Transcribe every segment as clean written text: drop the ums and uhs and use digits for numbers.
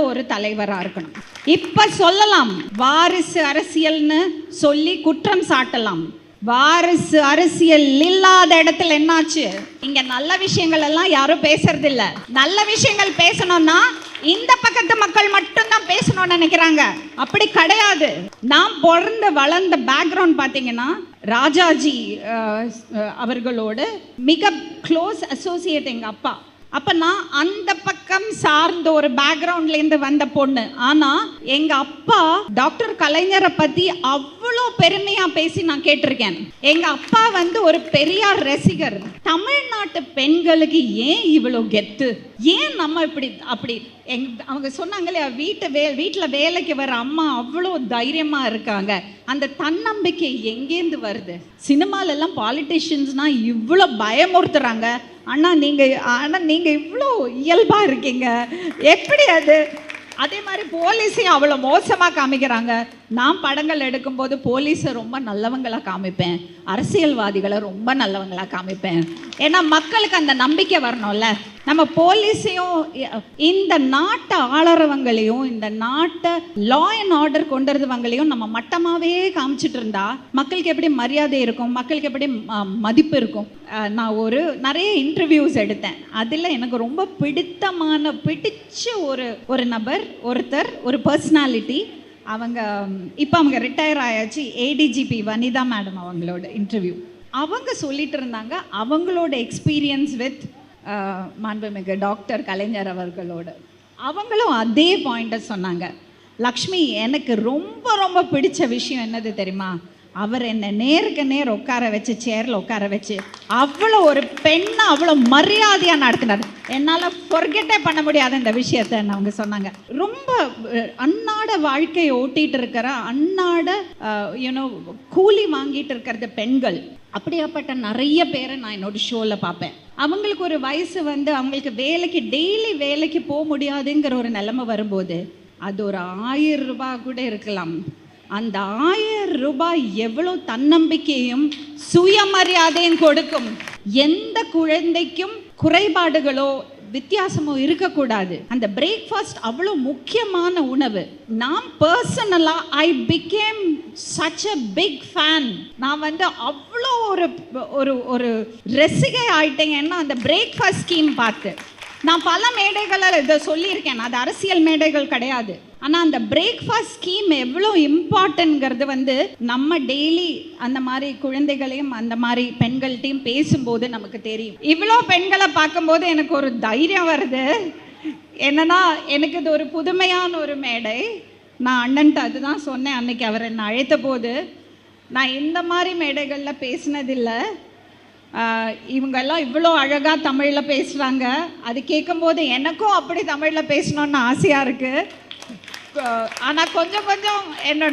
ஒரு தலைவராக இருக்கணும். இப்ப சொல்லலாம் வாரிசு அரசியல்னு சொல்லி குற்றம் சாட்டலாம். வாரிசு அரசியல் இல்லாத இடத்துல என்னாச்சு? இங்க நல்ல விஷயங்கள் எல்லாம் யாரும் பேசுறது இல்ல. நல்ல விஷயங்கள் பேசணும்னா இந்த பக்கத்து மக்கள் மட்டும்தான் பேசணும்னு நினைக்கிறாங்க. அப்படி கிடையாது. நான் பிறந்து வளர்ந்த பேக்ரவுண்ட் பார்த்தீங்கன்னா ராஜாஜி அவர்களோட மிக க்ளோஸ் அசோசியேட் எங்க அப்பா. அப்ப நான் அந்த பக்கம் சார்ந்த ஒரு பேக்ரவுண்ட்லேருந்து வந்த பொண்ணு. ஆனா எங்க அப்பா டாக்டர் கலைஞரை பத்தி அவ்வளோ பெருமையா பேசி நான் கேட்டிருக்கேன். எங்க அப்பா ஒரு பெரியார் ரசிகர். தமிழ்நாட்டு பெண்களுக்கு ஏன் இவ்வளோ கெத்து? ஏன் நம்ம இப்படி அப்படி அவங்க சொன்னாங்களே வீட்டில் வேலைக்கு வர அம்மா அவ்வளோ தைரியமா இருக்காங்க. அந்த தன்னம்பிக்கை எங்கேருந்து வருது? சினிமால எல்லாம் பாலிட்டிஷியன்ஸ்னா இவ்வளோ பயமுறுத்துறாங்க. ஆனால் நீங்கள் இவ்வளோ இயல்பாக இருக்கீங்க, எப்படி அது? அதே மாதிரி போலீஸையும் அவ்வளோ மோசமாக காமிக்கிறாங்க. நான் படங்கள் எடுக்கும்போது போலீஸை ரொம்ப நல்லவங்களாக காமிப்பேன், அரசியல்வாதிகளை ரொம்ப நல்லவங்களாக காமிப்பேன். ஏன்னா மக்களுக்கு அந்த நம்பிக்கை வரணும்ல. நம்ம போலீஸையும் இந்த நாட்டை ஆளறவங்களையும் இந்த நாட்டை லா அண்ட் ஆர்டர் கொண்டுறவங்களையும் நம்ம மட்டமாகவே காமிச்சிட்டு இருந்தா மக்களுக்கு எப்படி மரியாதை இருக்கும்? மக்களுக்கு எப்படி மதிப்பு இருக்கும்? நான் நிறைய இன்டர்வியூஸ் எடுத்தேன். அதில் எனக்கு ரொம்ப பிடிச்ச ஒரு நபர், ஒரு பர்சனாலிட்டி. அவங்க ரிட்டையர் ஆயாச்சு. ஏடிஜிபி வனிதா மேடம் அவங்களோட இன்டர்வியூ. அவங்க சொல்லிட்டு இருந்தாங்க அவங்களோட எக்ஸ்பீரியன்ஸ் வித் மாண்புமிகு டாக்டர் கலைஞர் அவர்களோட. அவங்களும் அதே பாயிண்ட்டை சொன்னாங்க. லக்ஷ்மி, எனக்கு ரொம்ப ரொம்ப பிடிச்ச விஷயம் என்னது தெரியுமா? அவர் என்னை நேருக்கு நேர் உட்கார வச்சு, சேரில் உட்கார வச்சு அவ்வளோ ஒரு பெண்ணை அவ்வளோ மரியாதையாக நடத்தினார். என்னால் ஃபொர்கெட்டே பண்ண முடியாத இந்த விஷயத்தை அவங்க சொன்னாங்க. ரொம்ப அன்னாட வாழ்க்கையை ஓட்டிகிட்டு இருக்கிற, அன்னாட கூலி வாங்கிட்டு இருக்கிறது பெண்கள். அப்படியாப்பட்ட நிறைய பேரை நான் என்னோட ஷோவில் பார்ப்பேன். அவங்களுக்கு ஒரு வயசு அவங்களுக்கு டெய்லி வேலைக்கு போக முடியாதுங்கிற ஒரு நிலைமை வரும்போது அது ஒரு 1000 ரூபாய் கூட இருக்கலாம். அந்த 1000 ரூபாய் எவ்வளோ தன்னம்பிக்கையும் சுயமரியாதையும் கொடுக்கும். எந்த குழந்தைக்கும் குறைபாடுகளோ வித்தியாசமோ இருக்கக்கூடாது. அந்த பிரேக்ஃபாஸ்ட் அவ்வளோ முக்கியமான உணவு. நான் பர்சனலாக I became such a big fan. நான் அவ்வளோ ஒரு ரசிகை ஆயிட்டேன். ஏன்னா அந்த பிரேக்ஃபாஸ்ட் ஸ்கீம் பார்த்து நான் பல மேடைகளில் இதை சொல்லியிருக்கேன். அது அரசியல் மேடைகள் கிடையாது. ஆனால் அந்த பிரேக்ஃபாஸ்ட் ஸ்கீம் எவ்வளோ இம்பார்ட்டன்ட்ங்கிறது நம்ம டெய்லி அந்த மாதிரி குழந்தைகளையும் அந்த மாதிரி பெண்கள்கிட்டையும் பேசும்போது நமக்கு தெரியும். இவ்வளோ பெண்களை பார்க்கும்போது எனக்கு ஒரு தைரியம் வருது. என்னன்னா எனக்கு இது ஒரு புதுமையான ஒரு மேடை. நான் அண்ணன்ட்டு அதுதான் சொன்னேன் அன்னைக்கு அவர் என்னை அழைத்த போது. நான் இந்த மாதிரி மேடைகளில் பேசினதில்லை. இவங்கெல்லாம் இவ்வளோ அழகாக தமிழில் பேசுகிறாங்க. அது கேட்கும்போது எனக்கும் அப்படி தமிழில் பேசணுன்னு ஆசையாக இருக்குது. ஆனால் கொஞ்சம்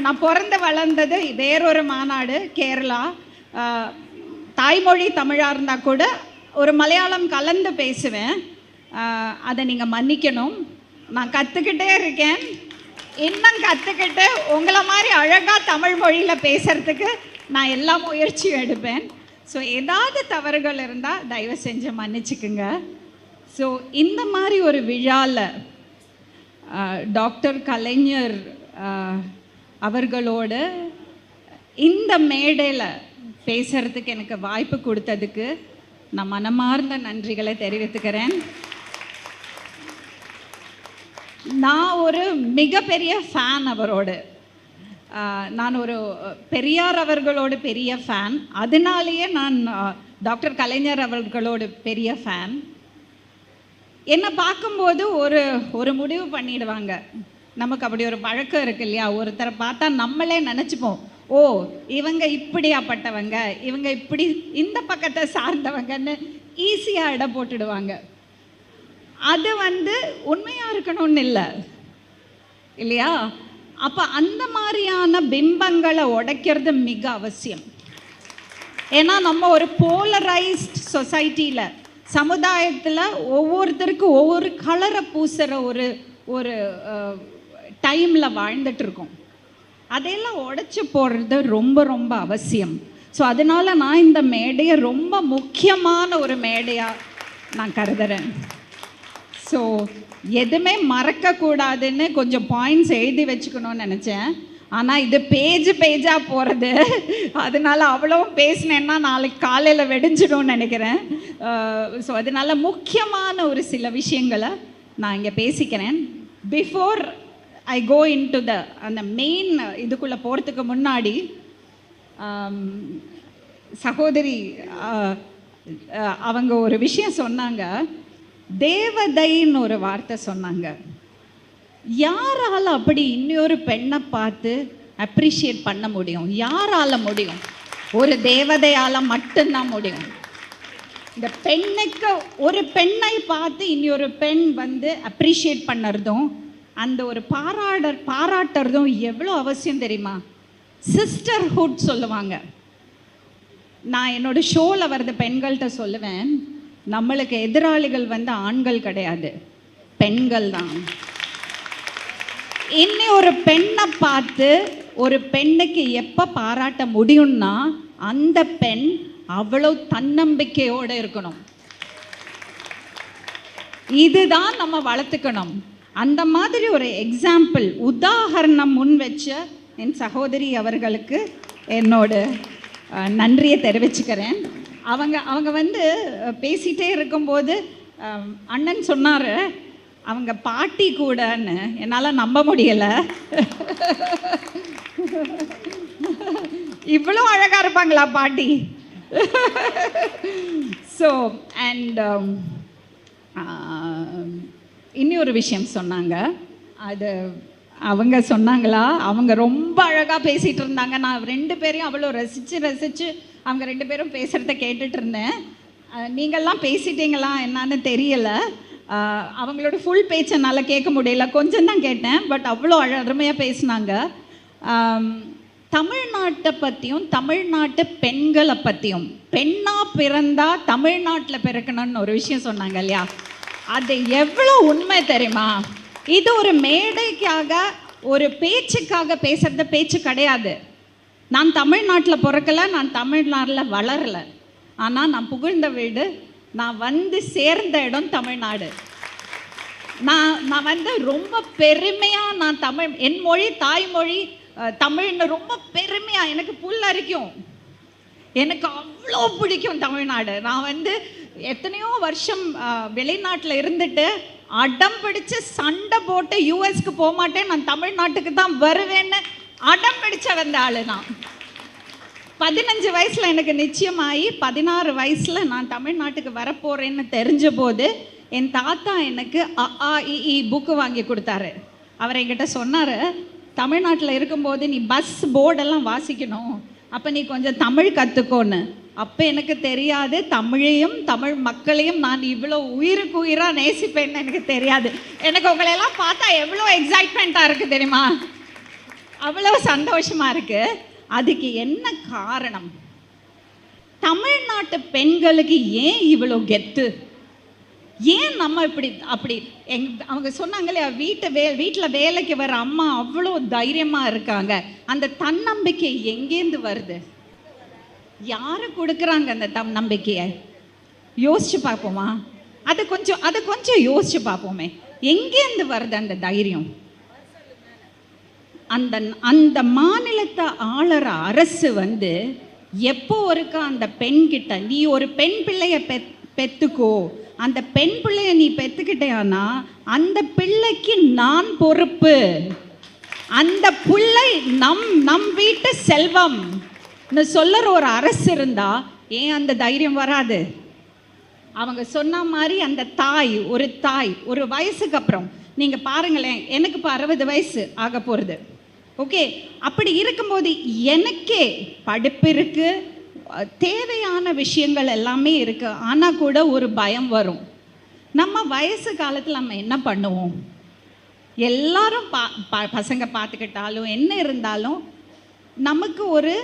நான் பிறந்து வளர்ந்தது வேறொரு மாநாடு, கேரளா. தாய்மொழி தமிழாக இருந்தால் கூட ஒரு மலையாளம் கலந்து பேசுவேன். அதை நீங்கள் மன்னிக்கணும். நான் கற்றுக்கிட்டே இருக்கேன். இன்னும் கற்றுக்கிட்டு உங்களை மாதிரி அழகாக தமிழ் மொழியில் பேசுகிறதுக்கு நான் எல்லா முயற்சியும் எடுப்பேன். ஸோ ஏதாவது தவறுகள் இருந்தால் தயவு செஞ்சு மன்னிச்சுக்குங்க. ஸோ இந்த மாதிரி ஒரு விழாவில் டாக்டர் கலைஞர் அவர்களோட இந்த மேடையில் பேசுகிறதுக்கு எனக்கு வாய்ப்பு கொடுத்ததுக்கு நான் மனமார்ந்த நன்றிகளை தெரிவித்துக்கிறேன். நான் ஒரு மிகப்பெரிய ஃபேன் அவரோட. நான் ஒரு பெரியார் அவர்களோட பெரிய ஃபேன். அதனாலேயே நான் டாக்டர் கலைஞர் அவர்களோட பெரிய ஃபேன். என்னை பார்க்கும்போது ஒரு முடிவு பண்ணிடுவாங்க. நமக்கு அப்படி ஒரு பழக்கம் இருக்கு இல்லையா? ஒருத்தரை பார்த்தா நம்மளே நினச்சிப்போம், ஓ இவங்க இப்படியாப்பட்டவங்க, இவங்க இப்படி இந்த பக்கத்தை சார்ந்தவங்கன்னு ஈஸியாக இடம் போட்டுடுவாங்க. அது உண்மையாக இருக்கணும்னு இல்லை இல்லையா? அப்போ அந்த மாதிரியான பிம்பங்களை உடைக்கிறது மிக அவசியம். ஏன்னா நம்ம ஒரு போலரைஸ்ட் சொசைட்டியில், சமுதாயத்தில் ஒவ்வொருத்தருக்கும் ஒவ்வொரு கலரை பூசுகிற ஒரு டைமில் வாழ்ந்துட்டு இருக்கோம். அதையெல்லாம் உடைச்சி போடுறது ரொம்ப ரொம்ப அவசியம். ஸோ அதனால் நான் இந்த மேடையை ரொம்ப முக்கியமான ஒரு மேடையாக நான் கருதுகிறேன். ஸோ எதுவுமே மறக்கக்கூடாதுன்னு கொஞ்சம் பாயிண்ட்ஸ் எழுதி வச்சுக்கணும்னு நினச்சேன். ஆனால் இது பேஜாக போகிறது, அதனால அவ்வளவும் பேசினேன்னா நாளைக்கு காலையில் வெடிஞ்சிடும்னு நினைக்கிறேன். ஸோ அதனால் முக்கியமான ஒரு சில விஷயங்களை நான் இங்கே பேசிக்கிறேன். Before I go into அந்த மெயின் இதுக்குள்ளே போகிறதுக்கு முன்னாடி சகோதரி அவங்க ஒரு விஷயம் சொன்னாங்க, தேவதைன்னு ஒரு வார்த்தை சொன்னாங்க. யாரால் அப்படி இன்னொரு பெண்ணை பார்த்து அப்ரிஷியேட் பண்ண முடியும்? யாரால் முடியும்? ஒரு தேவதையால் மட்டும்தான் முடியும். இந்த பெண்ணுக்கு ஒரு பெண்ணை பார்த்து இன்னொரு பெண் வந்து அப்ரிஷியேட் பண்ணுறதும் அந்த ஒரு பாராட்டுறதும் எவ்வளோ அவசியம் தெரியுமா? சிஸ்டர்ஹுட் சொல்லுவாங்க. நான் என்னோட ஷோவில் வர்றது பெண்கள்கிட்ட சொல்லுவேன், நம்மளுக்கு எதிராளிகள் வந்து ஆண்கள் கிடையாது, பெண்கள் தான். இன்னும் ஒரு பெண்ணை பார்த்து ஒரு பெண்ணுக்கு எப்போ பாராட்ட முடியும்னா அந்த பெண் அவ்வளவு தன்னம்பிக்கையோடு இருக்கணும். இதுதான் நம்ம வளர்த்துக்கணும். அந்த மாதிரி ஒரு எக்ஸாம்பிள் உதாரணம் முன் வச்ச என் சகோதரி அவர்களுக்கு என்னோட நன்றியை தெரிவிச்சுக்கிறேன். அவங்க வந்து பேசிகிட்டே இருக்கும்போது அண்ணன் சொன்னார் அவங்க பாட்டி கூடன்னு. என்னால் நம்ப முடியலை, இவ்வளோ அழகாக இருப்பாங்களா பாட்டி. ஸோ அண்ட் இன்னொரு விஷயம் சொன்னாங்க, அது அவங்க சொன்னாங்களா, அவங்க ரொம்ப அழகாக பேசிகிட்டு இருந்தாங்க. நான் ரெண்டு பேரையும் அவ்வளோ ரசித்து அவங்க ரெண்டு பேரும் பேசுகிறத கேட்டுட்டு இருந்தேன். நீங்கள்லாம் பேசிட்டீங்களா என்னான்னு தெரியலை. அவங்களோட ஃபுல் பேச்சை என்னால் கேட்க முடியல, கொஞ்சம் தான் கேட்டேன். பட் அவ்வளோ அருமையாக பேசினாங்க. தமிழ்நாட்டை பற்றியும் தமிழ்நாட்டு பெண்களை பற்றியும், பெண்ணாக பிறந்தா தமிழ்நாட்டில் பிறக்கணும்னு ஒரு விஷயம் சொன்னாங்க இல்லையா, அது எவ்வளோ உண்மை தெரியுமா? இது ஒரு மேடைக்காக ஒரு பேச்சுக்காக பேசுகிறது பேச்சு கிடையாது. நான் தமிழ்நாட்டில் பிறக்கலை, நான் தமிழ்நாட்டில் வளரலை. ஆனால் நான் புகழ்ந்த வீடு, நான் வந்து சேர்ந்த இடம் தமிழ்நாடு. நான் வந்து ரொம்ப பெருமையாக நான் தமிழ், என் மொழி தாய்மொழி தமிழ்னு ரொம்ப பெருமையாக எனக்கு புல்லரிக்கும். எனக்கு அவ்வளோ பிடிக்கும் தமிழ்நாடு. நான் வந்து எத்தனையோ வருஷம் வெளிநாட்டில் இருந்துட்டு அடம் பிடிச்சு சண்டை போட்டு யூஎஸ்க்கு போக மாட்டேன், நான் தமிழ்நாட்டுக்கு தான் வருவேன்னு அடம் பிடிச்ச வந்த ஆளு நான். 15 வயசில் எனக்கு நிச்சயமாகி 16 வயசில் நான் தமிழ்நாட்டுக்கு வரப்போகிறேன்னு தெரிஞ்ச போது என் தாத்தா எனக்கு அ புக்கு வாங்கி கொடுத்தாரு. அவர் என்கிட்ட சொன்னார், தமிழ்நாட்டில் இருக்கும்போது நீ பஸ் போர்டெல்லாம் வாசிக்கணும், அப்போ நீ கொஞ்சம் தமிழ் கற்றுக்கோன்னு. அப்போ எனக்கு தெரியாது தமிழையும் தமிழ் மக்களையும் நான் இவ்வளோ உயிருக்கு உயிராக நேசிப்பேன்னு எனக்கு தெரியாது. எனக்கு உங்களையெல்லாம் பார்த்தா எவ்வளோ எக்ஸைட்மெண்ட்டாக இருக்குது தெரியுமா? அவ்வளோ சந்தோஷமாக இருக்குது. அதுக்கு என்ன காரணம்? தமிழ்நாட்டு பெண்களுக்கு ஏன் இவ்வளோ கெத்து? ஏன் நம்ம இப்படி அப்படி அவங்க சொன்னாங்க இல்லையா, வீட்டில் வேலைக்கு வர அம்மா அவ்வளோ தைரியமாக இருக்காங்க. அந்த தன்னம்பிக்கை எங்கேருந்து வருது? யாரு கொடுக்குறாங்க அந்த தன்னம்பிக்கையை? யோசிச்சு பார்ப்போமா? அது கொஞ்சம் யோசிச்சு பார்ப்போமே. எங்கேருந்து வருது அந்த தைரியம்? அந்த மாநிலத்தை ஆளுற அரசு வந்து எப்போ இருக்கா அந்த பெண்கிட்ட, நீ ஒரு பெண் பிள்ளைய பெத்துக்கோ, அந்த பெண் பிள்ளைய நீ பெத்துக்கிட்டேனா அந்த பிள்ளைக்கு நான் பொறுப்பு, அந்த பிள்ளை நம் வீட்டு செல்வம் சொல்லுற ஒரு அரசு இருந்தா ஏன் அந்த தைரியம் வராது? அவங்க சொன்ன மாதிரி அந்த தாய் ஒரு வயசுக்கு அப்புறம் நீங்க பாருங்களேன், எனக்கு இப்போ 60 வயசு ஆக போறது. ஓகே, அப்படி இருக்கும்போது எனக்கே படிப்பு இருக்கு, தேவையான விஷயங்கள் எல்லாமே இருக்கு. ஆனால் கூட ஒரு பயம் வரும். நம்ம வயசு காலத்தில் நம்ம என்ன பண்ணுவோம்? எல்லாரும் பசங்க பார்த்துக்கிட்டாலும் என்ன இருந்தாலும் நமக்கு ஒரு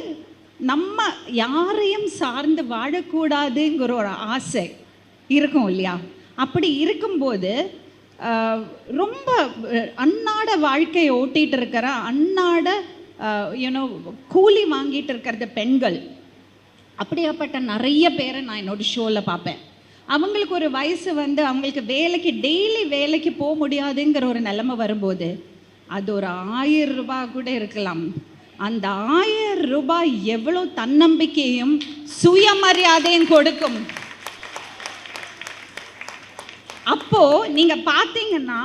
நம்ம யாரையும் சார்ந்து வாழக்கூடாதுங்கிற ஒரு ஆசை இருக்கும் இல்லையா? அப்படி இருக்கும்போது ரொம்ப அன்னாட வாழ்க்கையை ஓட்டிகிட்டு இருக்கிற அன்னாட கூலி வாங்கிட்டு இருக்கிறது பெண்கள். அப்படியாப்பட்ட நிறைய பேரை நான் என்னோட ஷோவில் பார்ப்பேன். அவங்களுக்கு ஒரு வயசு வந்து அவங்களுக்கு வேலைக்கு டெய்லி வேலைக்கு போக முடியாதுங்கிற ஒரு நிலைமை வரும்போது அது ஒரு 1000 ரூபாய் கூட இருக்கலாம். அந்த 1000 ரூபாய் எவ்வளோ தன்னம்பிக்கையும் சுயமரியாதையும் கொடுக்கும். அப்போ நீங்க பார்த்தீங்கன்னா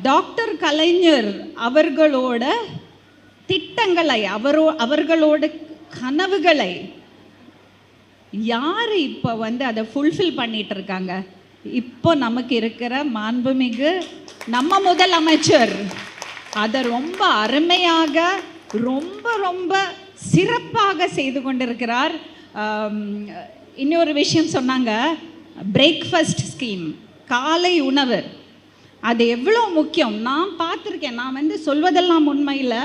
டாக்டர் கலைஞர் அவர்களோட திட்டங்களை அவர்களோட கனவுகளை யார் இப்போ வந்து அதை ஃபுல்ஃபில் பண்ணிட்டு இருக்காங்க? இப்போ நமக்கு இருக்கிற மாண்புமிகு நம்ம முதலமைச்சர் அதை ரொம்ப அருமையாக ரொம்ப ரொம்ப சிறப்பாக செய்து கொண்டிருக்கிறார். இன்னொரு விஷயம் சொன்னாங்க, பிரேக்ஃபாஸ்ட் ஸ்கீம், காலை உணவு, அது எவ்வளோ முக்கியம். நான் பார்த்துருக்கேன். நான் வந்து சொல்வதெல்லாம் உண்மையில்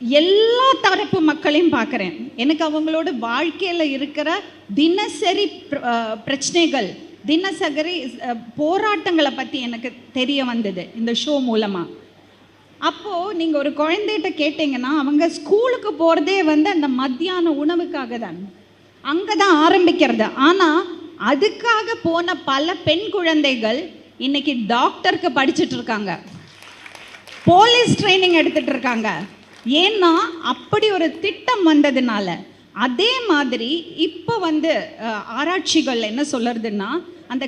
எல்லா தரப்பு மக்களையும் பார்க்குறேன். எனக்கு அவங்களோட வாழ்க்கையில் இருக்கிற தினசரி பிரச்சனைகள், தினசரி போராட்டங்களை பற்றி எனக்கு தெரிய வந்தது இந்த ஷோ மூலமாக. அப்போது நீங்கள் ஒரு குழந்தைகிட்ட கேட்டிங்கன்னா அவங்க ஸ்கூலுக்கு போகிறதே வந்து அந்த மத்தியான உணவுக்காக தான், அங்கே தான் ஆரம்பிக்கிறது. ஆனால் அதுக்காக போன பல பெண் குழந்தைகள் இன்னைக்கு டாக்டருக்கு படிச்சுட்டு இருக்காங்க, போலீஸ் ட்ரைனிங் எடுத்துட்டு இருக்காங்க. ஏன்னா அப்படி ஒரு திட்டம் வந்ததுனால. அதே மாதிரி இப்போ வந்து ஆராய்ச்சிகள் என்ன சொல்லுறதுன்னா, அந்த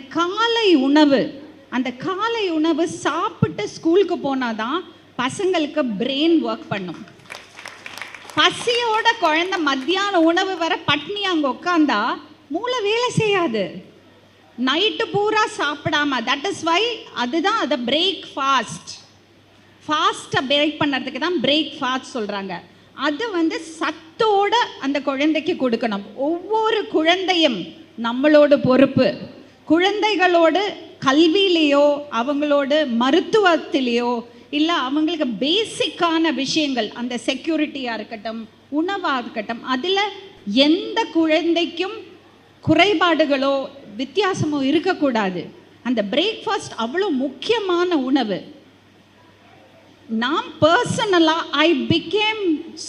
காலை உணவு சாப்பிட்டு ஸ்கூலுக்கு போனாதான் பசங்களுக்கு பிரெயின் ஒர்க் பண்ணும். பசியோட குழந்தை மத்தியான உணவு வர பட்னி அங்கே உட்காந்தா மூளை வேலை செய்யாது, நைட்டு பூரா சாப்பிடாம. தட் இஸ் வை அதுதான் அதை ஃபாஸ்ட்டை பிரேக் பண்ணுறதுக்கு தான் பிரேக்ஃபாஸ்ட் சொல்கிறாங்க. அது வந்து சத்தோட அந்த குழந்தைக்கு கொடுக்கணும். ஒவ்வொரு குழந்தையும் நம்மளோட பொறுப்பு. குழந்தைகளோடு கல்வியிலேயோ அவங்களோட மருத்துவத்திலேயோ இல்லை அவங்களுக்கு பேசிக்கான விஷயங்கள், அந்த செக்யூரிட்டியாக இருக்கட்டும், உணவாக இருக்கட்டும், அதில் எந்த குழந்தைக்கும் குறைபாடுகளோ வித்தியாசமோ இருக்கக்கூடாது. அந்த பிரேக்ஃபாஸ்ட் அவ்வளோ முக்கியமான உணவு. நான் பர்சனலாக I became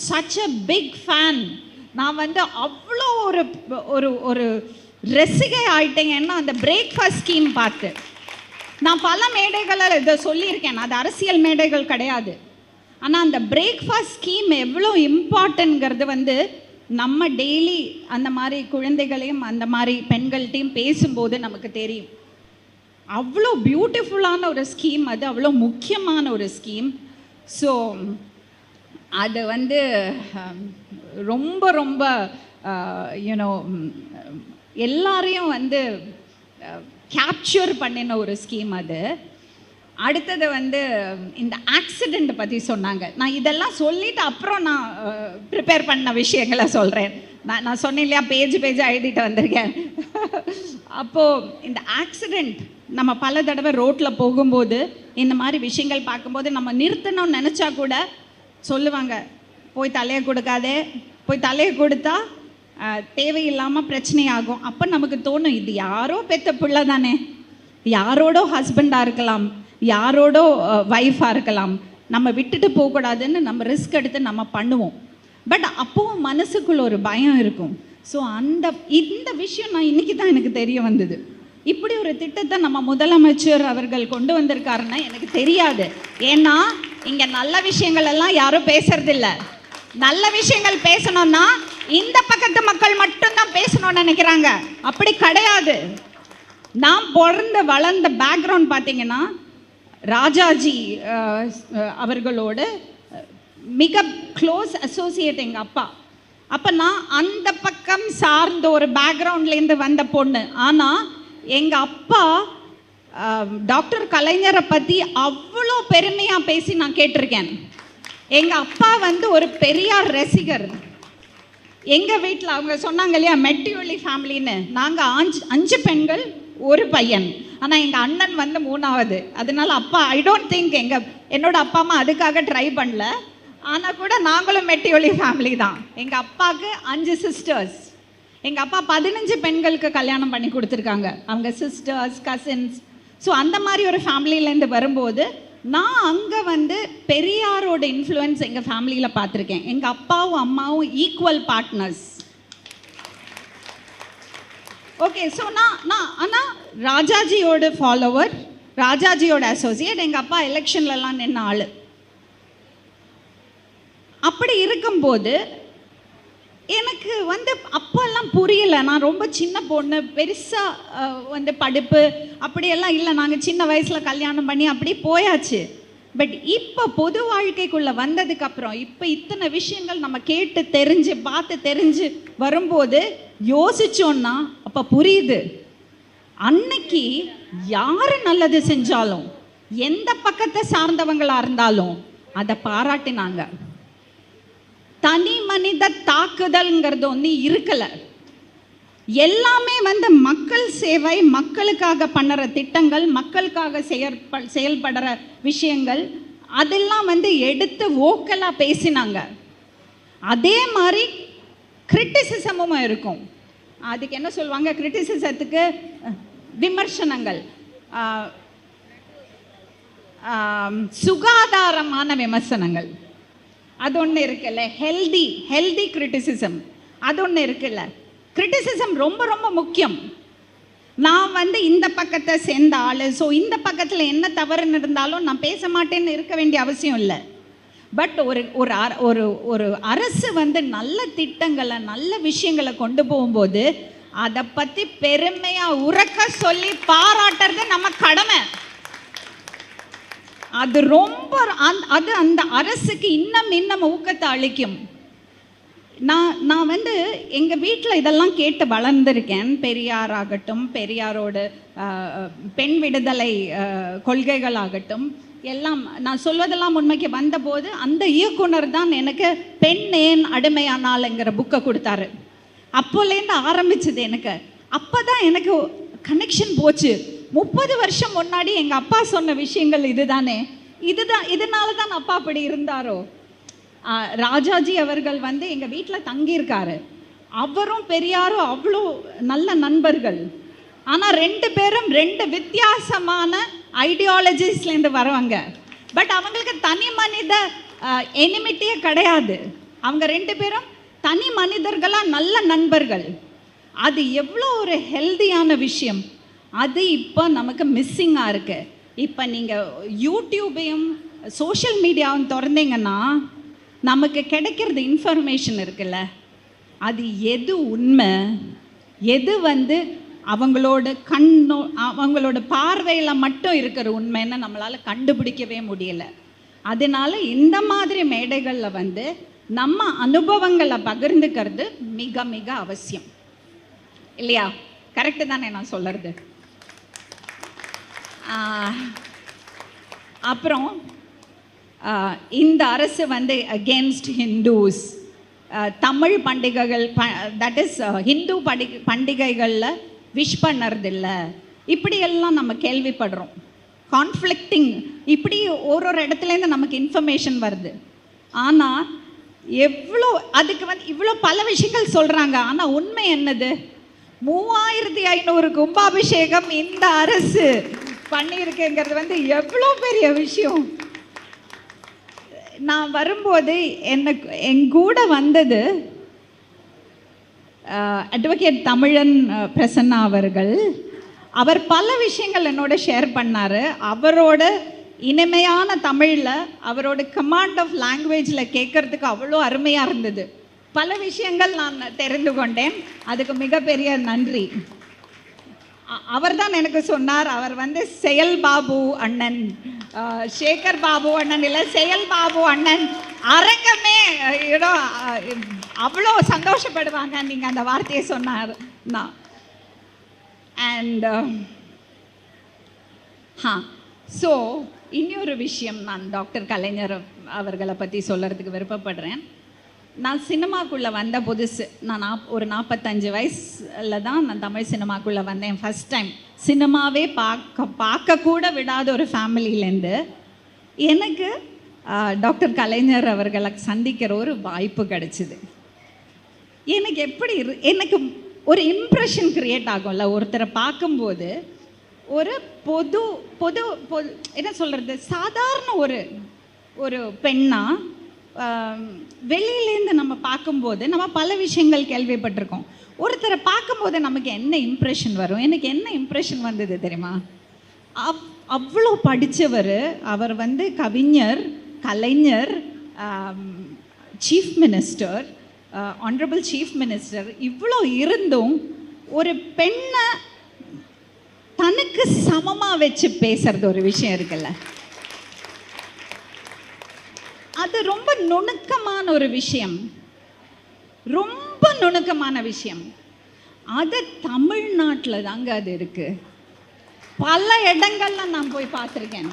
such a big fan. நான் வந்து அவ்வளோ ஒரு ஒரு ரசிகை ஆயிட்டேங்கன்னா அந்த பிரேக்ஃபாஸ்ட் ஸ்கீம் பார்த்து. நான் பல மேடைகளில் இதை சொல்லியிருக்கேன், அது அரசியல் மேடைகள் கிடையாது. ஆனால் அந்த பிரேக்ஃபாஸ்ட் ஸ்கீம் எவ்வளோ இம்பார்ட்டன்ட்ங்கிறது வந்து நம்ம டெய்லி அந்த மாதிரி குழந்தைகளையும் அந்த மாதிரி பெண்கள்கிட்டையும் பேசும்போது நமக்கு தெரியும். அவ்வளோ பியூட்டிஃபுல்லான ஒரு ஸ்கீம், அது அவ்வளோ முக்கியமான ஒரு ஸ்கீம். ஸோ அது வந்து ரொம்ப ரொம்ப யூனோ எல்லாரையும் வந்து கேப்சர் பண்ணின ஒரு ஸ்கீம் அது. அடுத்தது வந்து இந்த ஆக்சிடெண்ட் பற்றி சொன்னாங்க. நான் இதெல்லாம் சொல்லிவிட்டு அப்புறம் நான் ப்ரிப்பேர் பண்ண விஷயங்களை சொல்கிறேன். நான் சொன்னேன் இல்லையா, பேஜாக எழுதிட்டு வந்திருக்கேன். அப்போது இந்த ஆக்சிடெண்ட் நம்ம பல தடவை ரோட்டில் போகும்போது இந்த மாதிரி விஷயங்கள் பார்க்கும்போது நம்ம நிறுத்தணும்னு நினச்சா கூட சொல்லுவாங்க, போய் தலையை கொடுக்காதே, போய் தலையை கொடுத்தா தேவையில்லாமல் பிரச்சனையாகும். அப்போ நமக்கு தோணும், இது யாரோ பெத்த பிள்ளை தானே, யாரோடோ ஹஸ்பண்டாக இருக்கலாம், யாரோடோ ஒய்ஃபாக இருக்கலாம், நம்ம விட்டுட்டு போகக்கூடாதுன்னு நம்ம ரிஸ்க் எடுத்து நம்ம பண்ணுவோம். பட் அப்போவும் மனசுக்குள்ள ஒரு பயம் இருக்கும். ஸோ இந்த விஷயம் நான் இன்றைக்கி தான் எனக்கு தெரிய வந்தது. இப்படி ஒரு திட்டத்தை நம்ம முதலமைச்சர் அவர்கள் கொண்டு வந்திருக்காருன்னா எனக்கு தெரியாது. ஏன்னா இங்கே நல்ல விஷயங்கள் எல்லாம் யாரும் பேசுறதில்ல. நல்ல விஷயங்கள் பேசணும்னா இந்த பக்கத்து மக்கள் மட்டும்தான் பேசணும்னு நினைக்கிறாங்க. அப்படி கிடையாது. நான் பிறந்து வளர்ந்த பேக்ரவுண்ட் பார்த்தீங்கன்னா ராஜாஜி அவர்களோட மிக க்ளோஸ் அசோசியேட் எங்கள் அப்பா. அப்போ நான் அந்த பக்கம் சார்ந்த ஒரு பேக்ரவுண்ட்லேருந்து வந்த பொண்ணு. ஆனால் எங்கள் அப்பா டாக்டர் கலைஞரை பற்றி அவ்வளோ பெருமையாக பேசி நான் கேட்டிருக்கேன். எங்கள் அப்பா வந்து ஒரு பெரியார் ரசிகர். எங்கள் வீட்டில் அவங்க சொன்னாங்க இல்லையா, மெட்டியொலி ஃபேமிலின்னு. நாங்கள் 5 பெண்கள் 1 பையன். ஆனால் எங்கள் அண்ணன் வந்து 3வது. அதனால அப்பா ஐ டோன்ட் திங்க் என்னோட அப்பா அம்மா அதுக்காக ட்ரை பண்ணல. ஆனால் கூட நாங்களும் மெட்டியொலி ஃபேமிலி தான். எங்கள் அப்பாவுக்கு 5 சிஸ்டர்ஸ். எங்கள் அப்பா 15 பெண்களுக்கு கல்யாணம் பண்ணி கொடுத்துருக்காங்க, அவங்க சிஸ்டர்ஸ், கசின்ஸ். ஸோ அந்த மாதிரி ஒரு ஃபேமிலியிலேருந்து வரும்போது நான் அங்கே வந்து பெரியாரோட இன்ஃப்ளூயன்ஸ் எங்கள் ஃபேமிலியில் பார்த்துருக்கேன். எங்கள் அப்பாவும் அம்மாவும் ஈக்குவல் பார்ட்னர்ஸ். ஓகே, ஸோ நான் ஆனால் ராஜாஜியோட ஃபாலோவர், ராஜாஜியோட அசோசியேட். எங்கள் அப்பா எலெக்ஷன்லலாம் நின்ன ஆள். அப்படி இருக்கும்போது எனக்கு அப்போல்லாம் புரியல. நான் ரொம்ப சின்ன பொண்ணு, பெருசாக படிப்பு அப்படியெல்லாம் இல்லை. நாங்கள் சின்ன வயசில் கல்யாணம் பண்ணி அப்படி போயாச்சு. பட் இப்போ பொது வாழ்க்கைக்குள்ளே வந்ததுக்கப்புறம் இப்போ இத்தனை விஷயங்கள் நம்ம கேட்டு தெரிஞ்சு வரும்போது யோசிச்சோன்னா அப்போ புரியுது. அன்னைக்கு யார் நல்லது செஞ்சாலும், எந்த பக்கத்தை சார்ந்தவங்களாக இருந்தாலும் அதை பாராட்டினாங்க. தனி மனித தாக்குதல்ங்கிறது ஒன்று இருக்கலை. எல்லாமே மக்கள் சேவை, மக்களுக்காக பண்ணுற திட்டங்கள், மக்களுக்காக செயல்படுற விஷயங்கள், அதெல்லாம் எடுத்து வோக்கலாக பேசினாங்க. அதே மாதிரி கிரிட்டிசிசமும் இருக்கும். அதுக்கு என்ன சொல்லுவாங்க, கிரிட்டிசிசத்துக்கு விமர்சனங்கள், சுகாதாரமான விமர்சனங்கள், அது ஒன்று இருக்குல்ல. ஹெல்தி கிரிட்டிசிசம் அது ஒன்று இருக்குல்ல. கிரிட்டிசிசம் ரொம்ப ரொம்ப முக்கியம். நான் இந்த பக்கத்தை சேர்ந்த ஆள், ஸோ இந்த பக்கத்தில் என்ன தவறுன்னு இருந்தாலும் நான் பேச மாட்டேன்னு இருக்க வேண்டிய அவசியம் இல்லை. பட் ஒரு அரசு நல்ல திட்டங்களை, நல்ல விஷயங்களை கொண்டு போகும்போது அதை பற்றி பெருமையாக உறக்க சொல்லி பாராட்டுறது நம்ம கடமை. அது ரொம்ப அது அந்த அரசுக்கு இன்னும் ஊக்கத்தை அளிக்கும். நான் எங்கள் வீட்டில் இதெல்லாம் கேட்டு வளர்ந்துருக்கேன். பெரியார் ஆகட்டும், பெரியாரோட பெண் விடுதலை கொள்கைகள் ஆகட்டும், எல்லாம் நான் சொல்வதெல்லாம் உண்மைக்கு வந்தபோது அந்த இயக்குனர் தான் எனக்கு பெண் ஏன் அடிமையானால்ங்கிற புக்கை கொடுத்தாரு. அப்போலேருந்து ஆரம்பிச்சது எனக்கு. அப்போ தான் எனக்கு கனெக்ஷன் போச்சு. 30 வருஷம் முன்னாடி எங்கள் அப்பா சொன்ன விஷயங்கள் இதனால தான் அப்பா அப்படி இருந்தாரோ. ராஜாஜி அவர்கள் எங்கள் வீட்டில் தங்கியிருக்காரு. அவரும் பெரியாரும் அவ்வளோ நல்ல நண்பர்கள். ஆனால் 2 பேரும் 2 வித்தியாசமான ஐடியாலஜிஸ்லேருந்து வரவங்க. பட் அவங்களுக்கு தனி மனித எனிமிட்டியே கிடையாது. அவங்க 2 பேரும் தனி மனிதர்களாக நல்ல நண்பர்கள். அது எவ்வளோ ஒரு ஹெல்தியான விஷயம். அது இப்போ நமக்கு மிஸ்ஸிங்காக இருக்குது. இப்போ நீங்கள் யூடியூபையும் சோஷியல் மீடியாவும் திறந்தீங்கன்னா நமக்கு கிடைக்கிறது இன்ஃபர்மேஷன் இருக்குல்ல, அது எது உண்மை, எது அவங்களோட பார்வையில் மட்டும் இருக்கிற உண்மைன்னு நம்மளால் கண்டுபிடிக்கவே முடியலை. அதனால இந்த மாதிரி மேடைகளில் நம்ம அனுபவங்களை பகிர்ந்துக்கிறது மிக மிக அவசியம் இல்லையா? கரெக்டு தானே நான் சொல்கிறது? அப்புறம் இந்த அரசு அகேன்ஸ்ட் ஹிந்துஸ், தமிழ் பண்டிகைகள் தட் இஸ் ஹிந்து பண்டிகைகளில் விஷ் பண்ணுறதில்ல, இப்படியெல்லாம் நம்ம கேள்விப்படுறோம். கான்ஃப்ளிக்டிங் இப்படி ஒரு இடத்துலேருந்து நமக்கு இன்ஃபர்மேஷன் வருது. ஆனால் எவ்வளோ அதுக்கு இவ்வளோ பல விஷயங்கள் சொல்கிறாங்க. ஆனால் உண்மை என்னது? 3500 கும்பாபிஷேகம் இந்த அரசு பண்ணியிருக்குங்கிறது எவ்வளோ பெரிய விஷயம். நான் வரும்போது எங்கூட வந்தது அட்வொகேட் தமிழன் பிரசன்னா அவர்கள். அவர் பல விஷயங்கள் என்னோட ஷேர் பண்ணார். அவரோட இனிமையான தமிழில், அவரோட கமாண்ட் ஆஃப் லாங்குவேஜில் கேட்குறதுக்கு அவ்வளோ அருமையாக இருந்தது. பல விஷயங்கள் நான் தெரிந்து கொண்டேன். அதுக்கு மிகப்பெரிய நன்றி. அவர் தான் எனக்கு சொன்னார், அவர் செயல் பாபு அண்ணன், சேகர் பாபு அண்ணன் இல்லை, செயல் பாபு அண்ணன். அரங்கமே அவ்வளோ சந்தோஷப்படுவாங்க நீங்கள் அந்த வார்த்தையை சொன்னார். அண்ட் ஸோ இன்னொரு விஷயம், நான் டாக்டர் கலைஞர் அவர்களை பற்றி சொல்கிறதுக்கு விருப்பப்படுறேன். நான் சினிமாக்குள்ளே வந்த புதுசு, நான் ஒரு 45 வயசில் தான் நான் தமிழ் சினிமாக்குள்ளே வந்தேன். ஃபஸ்ட் டைம் சினிமாவே பார்க்க கூட விடாத ஒரு ஃபேமிலியிலேருந்து எனக்கு டாக்டர் கலைஞர் அவர்களை சந்திக்கிற ஒரு வாய்ப்பு கிடைச்சிது. எனக்கு ஒரு இம்ப்ரெஷன் க்ரியேட் ஆகும்ல, ஒருத்தரை பார்க்கும்போது ஒரு பொது என்ன சொல்கிறது, சாதாரண ஒரு பெண்ணா வெளியிலேருந்து நம்ம பார்க்கும்போது நம்ம பல விஷயங்கள் கேள்விப்பட்டிருக்கோம். ஒருத்தரை பார்க்கும்போது நமக்கு என்ன இம்ப்ரெஷன் வரும்? எனக்கு என்ன இம்ப்ரெஷன் வந்தது தெரியுமா? அவ்வளோ படித்தவர், அவர் வந்து கவிஞர், கலைஞர், chief minister, honourable chief minister, இவ்வளோ இருந்தும் ஒரு பெண்ணை தனக்கு சமமாக வச்சு பேசுறது ஒரு விஷயம் இருக்குல்ல, அது ரொம்ப நுணுக்கமான ஒரு விஷயம், ரொம்ப நுணுக்கமான விஷயம். அது தமிழ்நாட்டில் தாங்க அது இருக்கு. பல இடங்கள்ல நான் போய் பார்த்துருக்கேன்.